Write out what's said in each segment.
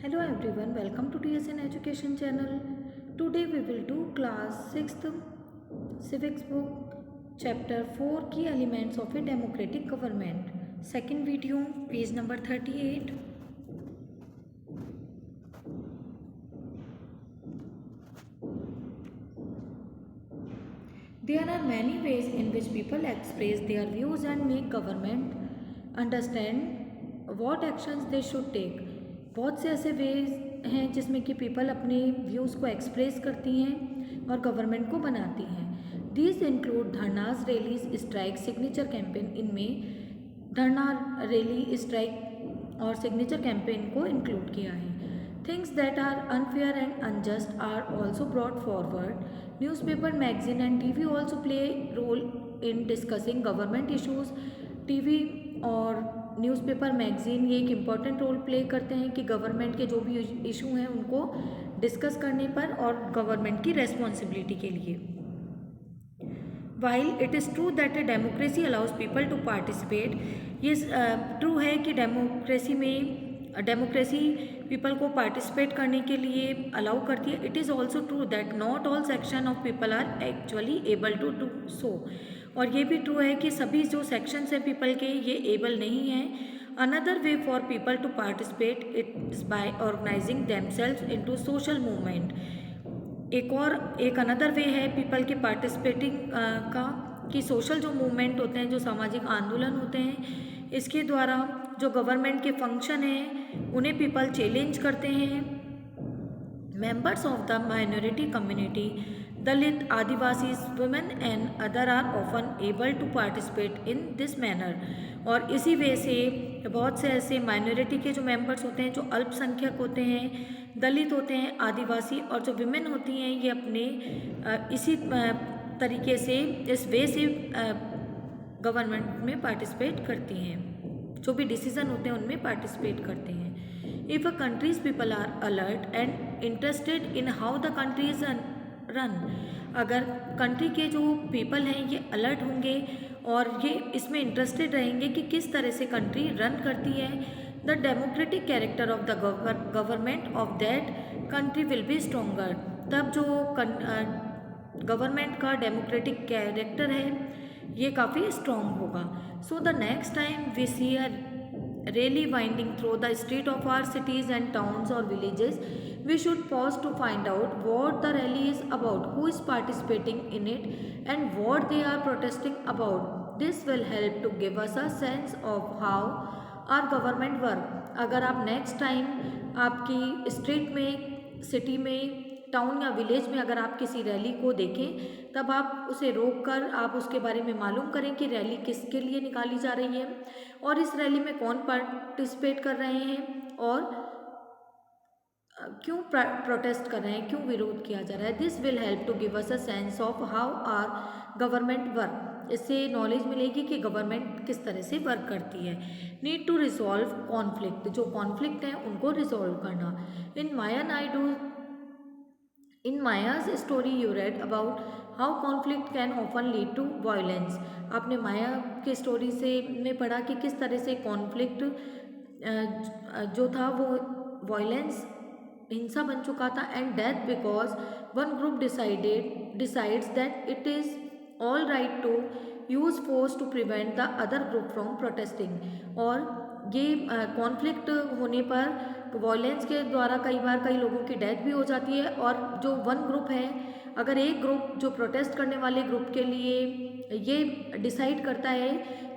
Hello everyone, welcome to TSN Education channel. Today we will do class 6th civics book chapter 4 key elements of a democratic government. Second video, page number 38. There are many ways in which people express their views and make government understand what actions they should take. बहुत से ऐसे veg हैं जिसमें कि people अपने views को express करती हैं और गवर्नमेंट को बनाती हैं. These include dharnas, rallies, strike, signature campaign. इनमें धरना, रैली, स्ट्राइक और सिग्नेचर कैंपेन को इंक्लूड किया है. Things that are unfair and unjust are also brought forward. Newspaper, magazine and TV also play role in discussing government issues. TV और newspaper, magazine ये एक important role play करते हैं कि गवर्नमेंट के जो भी इशू हैं उनको डिस्कस करने पर और गवर्नमेंट की रेस्पॉन्सिबिलिटी के लिए. While it is true that a democracy allows people to participate, ये ट्रू है कि डेमोक्रेसी पीपल को पार्टिसिपेट करने के लिए अलाउ करती है. It is also true that not all section of people are actually able to do so. और ये भी ट्रू है कि सभी जो सेक्शंस हैं पीपल के ये एबल नहीं हैं. Another way for people to participate it's by organising themselves into social movement. एक अनदर वे है पीपल के पार्टिसिपेटिंग का कि सोशल जो मूवमेंट होते हैं, जो सामाजिक आंदोलन होते हैं, इसके द्वारा जो गवर्नमेंट के फंक्शन हैं उन्हें पीपल चैलेंज करते हैं. Members of the minority community, Dalit, Adivasi, women and other are often able to participate in this manner. और इसी वजह से बहुत से ऐसे माइनॉरिटी के जो मेंबर्स होते हैं, जो अल्पसंख्यक होते हैं, दलित होते हैं, आदिवासी और जो विमेन होती हैं, ये अपने इसी तरीके से इस वे से गवर्नमेंट में पार्टिसिपेट करती हैं. जो भी डिसीजन होते हैं उनमें पार्टिसिपेट करते हैं. If a country's people are alert and interested in how the country is run, अगर कंट्री के जो पीपल हैं ये अलर्ट होंगे और ये इसमें इंटरेस्टेड रहेंगे कि किस तरह से कंट्री रन करती है, the democratic character of the government of that country will be stronger. तब जो गवर्नमेंट का डेमोक्रेटिक कैरेक्टर है ये काफ़ी स्ट्रॉन्ग होगा. So the next time we see a rally winding through the street of our cities and towns or villages, we should pause to find out what the rally is about, who is participating in it and what they are protesting about. This will help to give us a sense of how our government work. अगर आप next time आपकी street में, city में, town या village में अगर आप किसी रैली को देखें तब आप उसे रोक कर आप उसके बारे में मालूम करें कि रैली किसके लिए निकाली जा रही है और इस रैली में कौन पार्टिसिपेट कर रहे हैं और क्यों प्रोटेस्ट कर रहे हैं, क्यों विरोध किया जा रहा है. This will help to give us a sense of how are government work. इससे नॉलेज मिलेगी कि गवर्नमेंट किस तरह से वर्क करती है. नीड टू रिजॉल्व कॉन्फ्लिक्ट, जो कॉन्फ्लिक्ट हैं उनको रिजॉल्व करना. In Maya's story you read about how conflict can often lead to violence. आपने माया के स्टोरी से में पढ़ा कि किस तरह से कॉन्फ्लिक्ट जो था वो वायलेंस, हिंसा बन चुका था. And death because one group decides that it is all right to use force to prevent the other group from protesting. और ये कॉन्फ्लिक्ट होने पर वायलेंस के द्वारा कई लोगों की डेथ भी हो जाती है. और जो वन ग्रुप है, अगर एक ग्रुप जो प्रोटेस्ट करने वाले ग्रुप के लिए ये डिसाइड करता है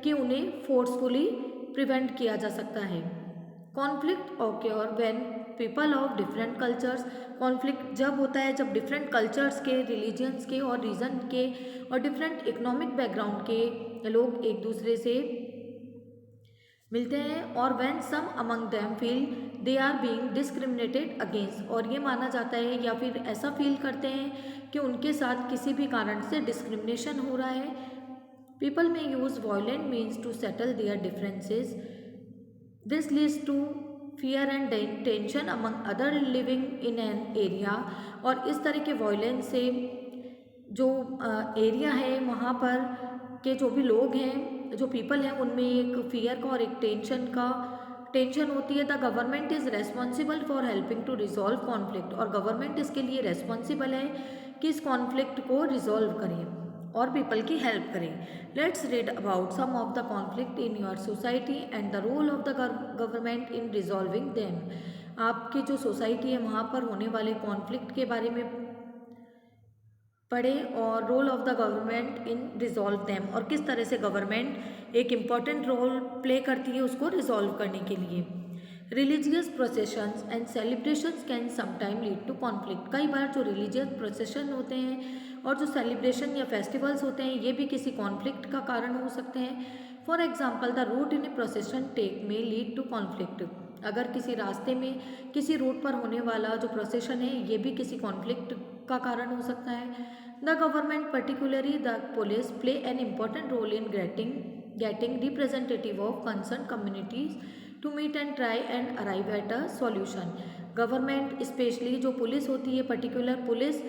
कि उन्हें फोर्सफुली प्रिवेंट किया जा सकता है. Conflict occur when people of different cultures, conflict जब होता है जब डिफरेंट कल्चर्स के, रिलीजन्स के और रीजन के और डिफरेंट इकोनॉमिक बैकग्राउंड के लोग एक दूसरे से मिलते हैं. और when some among them feel they are being discriminated against, और ये माना जाता है या फिर ऐसा फील करते हैं कि उनके साथ किसी भी कारण से डिस्क्रिमिनेशन हो रहा है. People may use violent means to settle their differences. This leads to fear and tension among other living in an area. और इस तरह के वायलेंस से जो एरिया है वहाँ पर के जो भी लोग हैं, जो पीपल हैं, उनमें एक फियर का और एक टेंशन का टेंशन होती है, the government is responsible for helping to resolve conflict, और गवर्नमेंट इसके लिए रेस्पॉन्सिबल है कि इस कॉन्फ्लिक्ट को रिजॉल्व करें और पीपल की हेल्प करें. Let's read about some of the conflict in your society and the role of the government in resolving them. आपकी जो सोसाइटी है वहाँ पर होने वाले कॉन्फ्लिक्ट के बारे में पढ़ें और role of the government in resolve them, और किस तरह से गवर्नमेंट एक इम्पॉर्टेंट रोल प्ले करती है उसको रिजॉल्व करने के लिए. Religious processions and celebrations can sometime lead to conflict. कई बार जो रिलीजियस प्रोसेशन होते हैं और जो सेलिब्रेशन या फेस्टिवल्स होते हैं ये भी किसी कॉन्फ्लिक्ट का कारण हो सकते हैं. For example the route in a procession take may lead to conflict. अगर किसी रास्ते में किसी रूट पर होने वाला जो प्रोसेशन है ये भी किसी कॉन्फ्लिक्ट का कारण हो सकता है. The government particularly the police play an important role in getting representative of concern communities to meet and try and arrive at a solution. Government specially जो पुलिस होती है, पर्टिकुलर पुलिस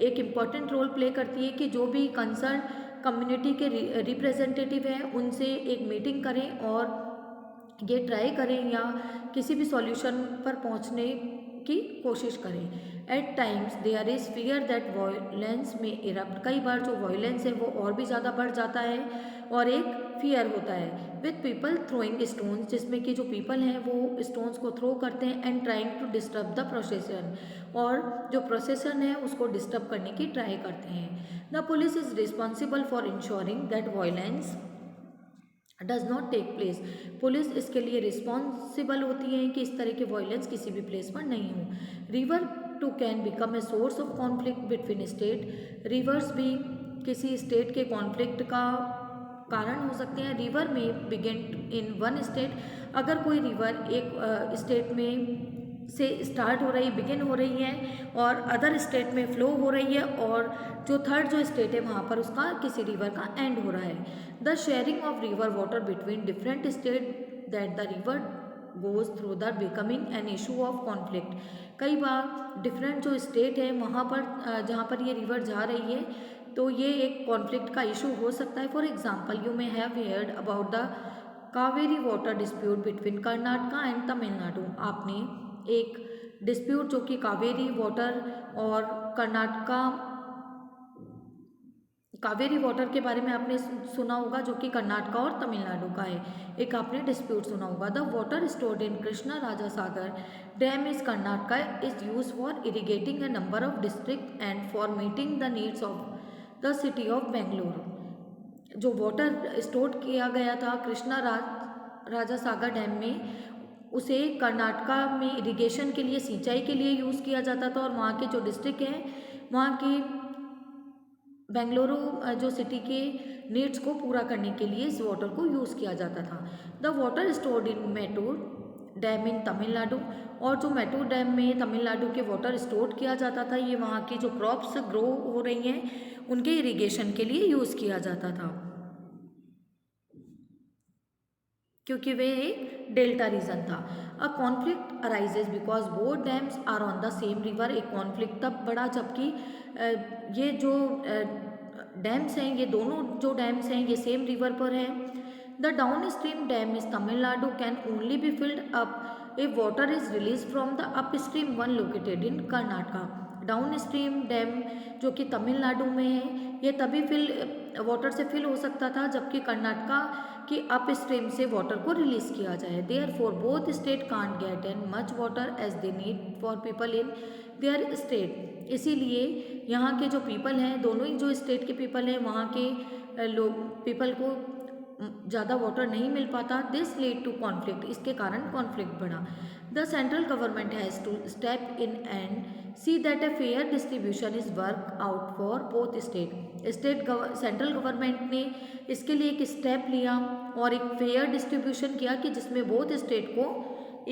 एक इम्पॉर्टेंट रोल प्ले करती है कि जो भी concern community के रिप्रेजेंटेटिव हैं उनसे एक मीटिंग करें और ये ट्राई करें या किसी भी सॉल्यूशन पर पहुंचने की कोशिश करें. At times there is fear that violence may erupt. कई बार जो वायलेंस है वो और भी ज़्यादा बढ़ जाता है और एक फियर होता है. विथ पीपल थ्रोइंग स्टोन्स, जिसमें कि जो पीपल हैं वो स्टोन्स को थ्रो करते हैं. And trying to disturb the procession, और जो प्रोसेसन है उसको डिस्टर्ब करने की ट्राई करते हैं. The police is responsible for ensuring that violence does not take place. Police इसके लिए रिस्पॉन्सिबल होती है कि इस तरह के वायलेंस किसी भी प्लेस पर नहीं हो. River too can become a source of conflict between state. Rivers भी किसी स्टेट के कॉन्फ्लिक्ट का कारण हो सकते हैं. रिवर में बिगिन इन वन स्टेट. अगर कोई रिवर एक स्टेट में से स्टार्ट हो रही, बिगिन हो रही है और अदर स्टेट में फ्लो हो रही है, और जो थर्ड जो स्टेट है वहाँ पर उसका किसी रिवर का एंड हो रहा है. The sharing of river water between different state that the river goes through the becoming an issue of conflict. कई बार डिफरेंट जो स्टेट है वहाँ पर जहाँ पर ये रिवर जा रही है तो ये एक कॉन्फ्लिक्ट का इशू हो सकता है. For example you may have heard about the Kaveri water dispute between Karnataka and Tamil Nadu. आपने एक डिस्प्यूट जो कि कावेरी वाटर और कर्नाटका कावेरी वाटर के बारे में आपने सुना होगा, जो कि कर्नाटका और तमिलनाडु का है. एक आपने डिस्प्यूट सुना होगा. The water stored in Krishna Raja Sagar dam is Karnataka is use for irrigating A number of district and for meeting the needs of the city of Bengaluru. जो वाटर स्टोर किया गया था कृष्णा राजा सागर डैम में, उसे कर्नाटका में इरिगेशन के लिए, सिंचाई के लिए यूज़ किया जाता था, और वहाँ के जो डिस्ट्रिक्ट हैं वहाँ की बेंगलुरु जो सिटी के नीड्स को पूरा करने के लिए इस वाटर को यूज़ किया जाता था. The water stored in Mettur dam in Tamil Nadu. और जो मैटूर डैम में तमिलनाडु के वाटर स्टोर किया जाता था ये वहाँ की जो क्रॉप्स ग्रो हो रही हैं उनके इरिगेशन के लिए यूज़ किया जाता था, क्योंकि वे एक डेल्टा रीजन था. A conflict arises because both dams are on the same river. एक कॉन्फ्लिक्ट तब बढ़ा जबकि ये जो डैम्स हैं, ये दोनों जो डैम्स हैं ये सेम रिवर पर हैं. The down stream dam is Tamil Nadu can only be filled up if water is release from the up stream one located in Karnataka. Down stream dam जो कि तमिलनाडु में है ये तभी वाटर से फिल हो सकता था जबकि कर्नाटका की अप स्ट्रीम से वाटर को रिलीज किया जाए. Therefore both state can't get an much water as they need for people in their state. इसीलिए यहाँ के जो पीपल हैं, दोनों ही जो स्टेट के पीपल हैं वहाँ के लोग पीपल को ज़्यादा वाटर नहीं मिल पाता. This lead to conflict. इसके कारण कॉन्फ्लिक्ट बढ़ा. The central government has to step in and see that a fair distribution is work out for both state. Central government ने इसके लिए एक स्टेप लिया और एक फेयर डिस्ट्रीब्यूशन किया कि जिसमें बोथ स्टेट को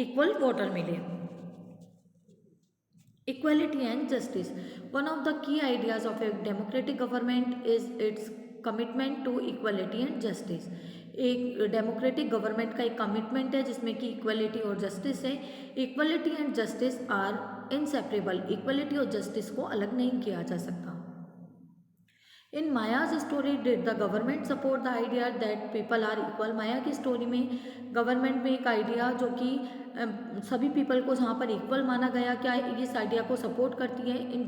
इक्वल वाटर मिले. Equality and justice. One of the key ideas of a democratic government is its commitment to equality and justice. एक डेमोक्रेटिक गवर्नमेंट का एक कमिटमेंट है जिसमें कि इक्वालिटी और जस्टिस है. Equality and justice are inseparable. Equality और जस्टिस को अलग नहीं किया जा सकता. In Maya's story did the government support the idea that people are equal. माया की स्टोरी में गवर्नमेंट में एक आइडिया जो कि सभी पीपल को जहाँ पर इक्वल माना गया, क्या इस आइडिया को सपोर्ट करती है। In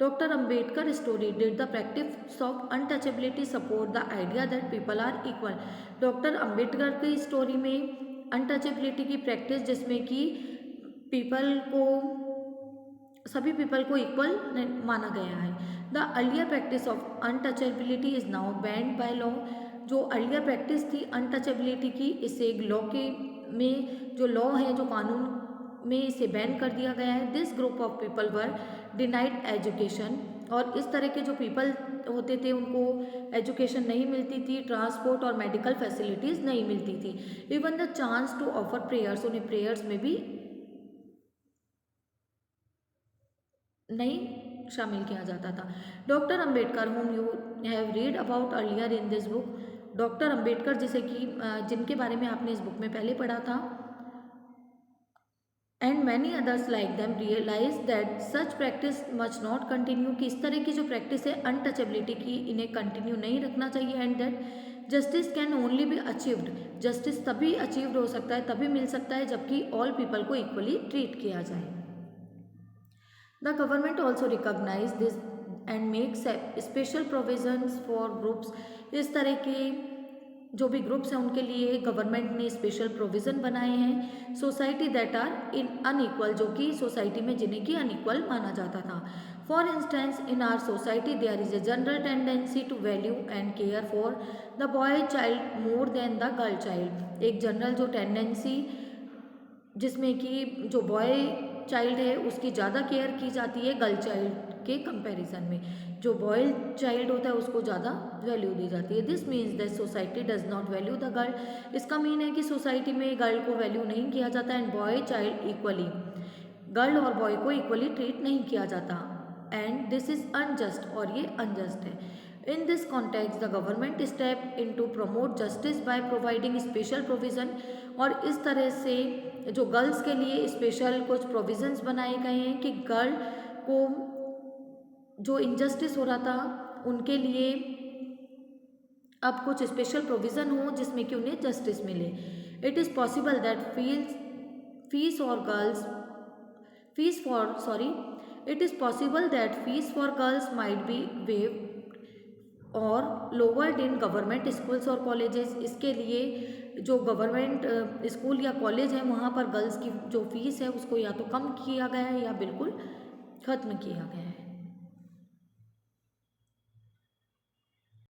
doctor Ambedkar story did the practice of untouchability support the idea that people are equal. Doctor Ambedkar की स्टोरी में अनटचेबिलिटी की प्रैक्टिस, जिसमें कि पीपल को, सभी पीपल को इक्वल माना गया है। The earlier practice of untouchability is now band by law. जो अर्लियर प्रैक्टिस थी अनटचेबिलिटी की, इसे लॉ के में जो लॉ है, जो कानून में इसे बैन कर दिया गया है। This group of people were denied education. और इस तरह के जो पीपल होते थे उनको एजुकेशन नहीं मिलती थी, ट्रांसपोर्ट और मेडिकल फैसिलिटीज़ नहीं मिलती थी। Even the chance to offer prayers, उन्हें प्रेयर्स में भी नहीं शामिल किया जाता था। Doctor Ambedkar whom you have read about earlier in this book. Doctor Ambedkar जिसे कि जिनके बारे में आपने इस बुक में पहले पढ़ा था, and many others like them realise that such practice must not continue, कि इस तरह की जो प्रैक्टिस है अनटचेबिलिटी की, इन्हें कंटिन्यू नहीं रखना चाहिए। And that justice can only be achieved, justice तभी अचीव्ड हो सकता है, तभी मिल सकता है जबकि ऑल पीपल को इक्वली ट्रीट किया जाए। The government also recognize this and makes special provisions for groups। इस तरह के जो भी ग्रुप्स हैं उनके लिए गवर्नमेंट ने स्पेशल प्रोविज़न बनाए हैं। Society that are in unequal, जो कि सोसाइटी में जिन्हें की अनइक्वल माना जाता था। For instance in our society there is a general tendency to value and care for the boy child more than the girl child. एक जनरल जो टेंडेंसी जिसमें कि जो बॉय चाइल्ड है उसकी ज़्यादा केयर की जाती है गर्ल चाइल्ड के कंपैरिजन में। जो बॉय चाइल्ड होता है उसको ज़्यादा वैल्यू दी जाती है। This means that society does not value the girl. इसका मीन है कि सोसाइटी में गर्ल को वैल्यू नहीं किया जाता and boy child equally, girl और बॉय को इक्वली ट्रीट नहीं किया जाता। एंड दिस इज अनजस्ट, और ये अनजस्ट है। In this context, the government step in to promote justice by providing special provision। और इस तरह से जो गर्ल्स के लिए स्पेशल कुछ प्रोविजंस बनाए गए हैं कि गर्ल को जो इनजस्टिस हो रहा था उनके लिए अब कुछ स्पेशल प्रोविज़न हो जिसमें कि उन्हें जस्टिस मिले। It is possible that it is possible that fees for girls might be waived और lowered in government schools और colleges। इसके लिए जो गवर्नमेंट स्कूल या कॉलेज है वहाँ पर गर्ल्स की जो फीस है उसको या तो कम किया गया है या बिल्कुल ख़त्म किया गया है।